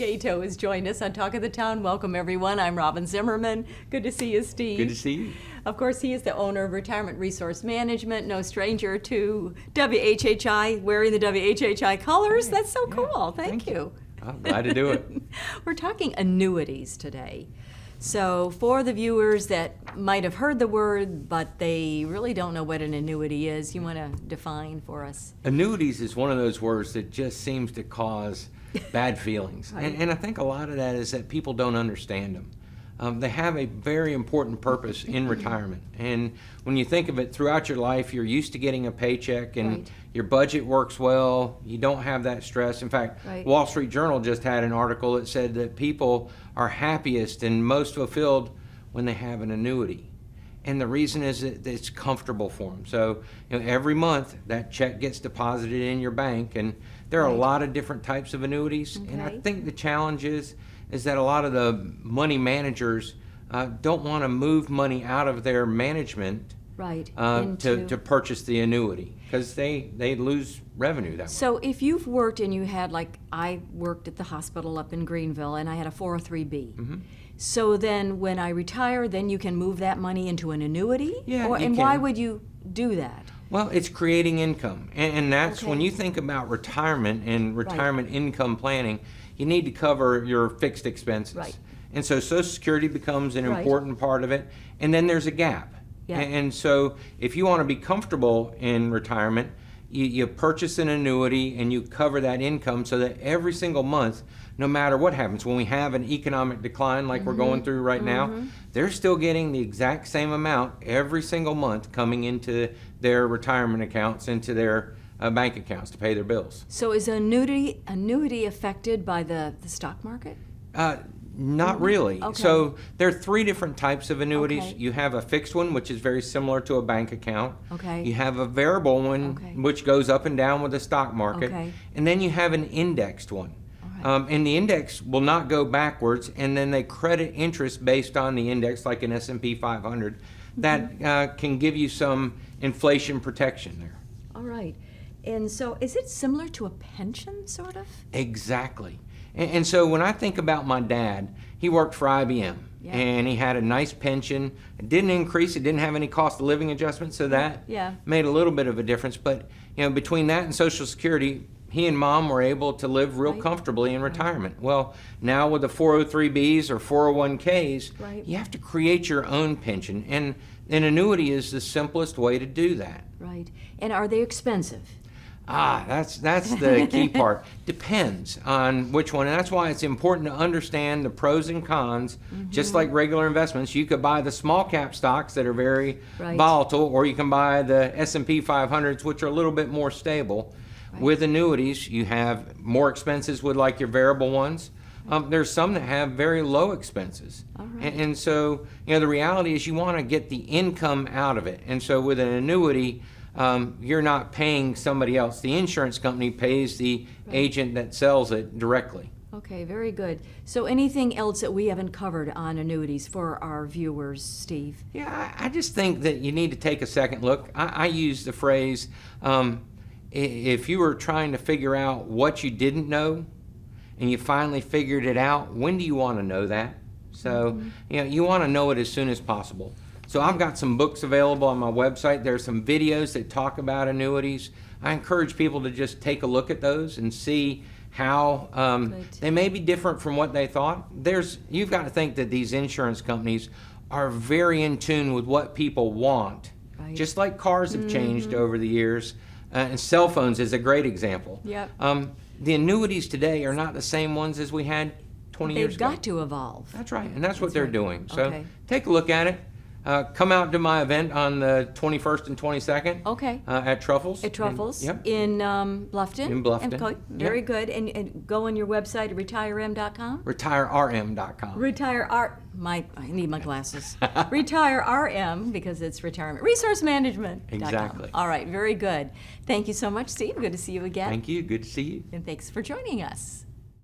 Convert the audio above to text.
Gaito has joined us on Talk of the Town. Welcome, everyone. I'm Robyn Zimmerman. Good to see you, Steve. Good to see you. Of course, he is the owner of Retirement Resource Management, no stranger to WHHI, wearing the WHHI colors. That's so cool. Thank you. I'm glad to do it. We're talking annuities today. So for the viewers that might have heard the word, but they really don't know what an annuity is, you want to define for us? Annuities is one of those words that just seems to cause bad feelings. Right. And I think a lot of that is that people don't understand them. They have a very important purpose in retirement. And when you think of it, throughout your life, you're used to getting a paycheck and Right. your budget works well. You don't have that stress. In fact, Right. Wall Street Journal just had an article that said that people are happiest and most fulfilled when they have an annuity. And the reason is that it's comfortable for them. So every month that check gets deposited in your bank, and there are a Right. lot of different types of annuities. And I Okay. think the challenge is that a lot of the money managers don't want to move money out of their management Right. to purchase the annuity, because they lose revenue that way. So if you've worked and you had, like I worked at the hospital up in Greenville and I had a 403B. Mm-hmm. So then when I retire, then you can move that money into an annuity? Yeah, you And why can. would you do that? Well, it's creating income, and that's Okay. when you think about retirement and retirement income planning, you need to cover your fixed expenses. Right. And so Social Security becomes an Right. important part of it, and then there's a gap. Yeah. And so if you want to be comfortable in retirement, you purchase an annuity and you cover that income so that every single month, no matter what happens, when we have an economic decline like we're going through right now, they're still getting the exact same amount every single month coming into their retirement accounts, into their bank accounts to pay their bills. So is annuity affected by the stock market? Not really. Okay. So there are three different types of annuities. Okay. You have a fixed one, which is very similar to a bank account. Okay. You have a variable one, Okay. which goes up and down with the stock market. Okay. And then you have an indexed one. All right. And the index will not go backwards, and then they credit interest based on the index, like an S&P 500. That can give you some inflation protection there. All right. And so is it similar to a pension, sort of? Exactly. And so when I think about my dad, he worked for IBM, Yeah. and he had a nice pension. It didn't increase. It didn't have any cost of living adjustment, so that Yeah. made a little bit of a difference. But between that and Social Security, he and Mom were able to live real Right. comfortably in retirement. Well, now with the 403Bs or 401Ks, Right. you have to create your own pension, and an annuity is the simplest way to do that. Right. And are they expensive? That's the key part. Depends on which one, and that's why it's important to understand the pros and cons. Just like regular investments, you could buy the small cap stocks that are very Right. volatile, or you can buy the S&P 500s, which are a little bit more stable. Right. With annuities, you have more expenses with like your variable ones. There's some that have very low expenses. All right. And so, the reality is you want to get the income out of it. And so with an annuity, you're not paying somebody else. The insurance company pays the agent that sells it directly. Okay, very good. So anything else that we haven't covered on annuities for our viewers, Steve? Yeah, I just think that you need to take a second look. I use the phrase, if you were trying to figure out what you didn't know and you finally figured it out, when do you want to know that? So, you want to know it as soon as possible. So I've got some books available on my website. There are some videos that talk about annuities. I encourage people to just take a look at those and see how Good. they may be different from what they thought. You've got to think that these insurance companies are very in tune with what people want. Right. Just like cars have changed over the years, and cell phones is a great example. Yep. The annuities today are not the same ones as we had 20 years They've ago. got to evolve. That's right, and that's what That's they're right. doing. So Okay. take a look at it. Come out to my event on the 21st and 22nd Okay. at Truffles. At Truffles Yep. in Bluffton? In Bluffton. Very Yep. good. And go on your website at retirem.com? RetireRM.com. I need my glasses. RetireRM, because it's retirement resource management. Exactly. All right, very good. Thank you so much, Steve. Good to see you again. Thank you. Good to see you. And thanks for joining us.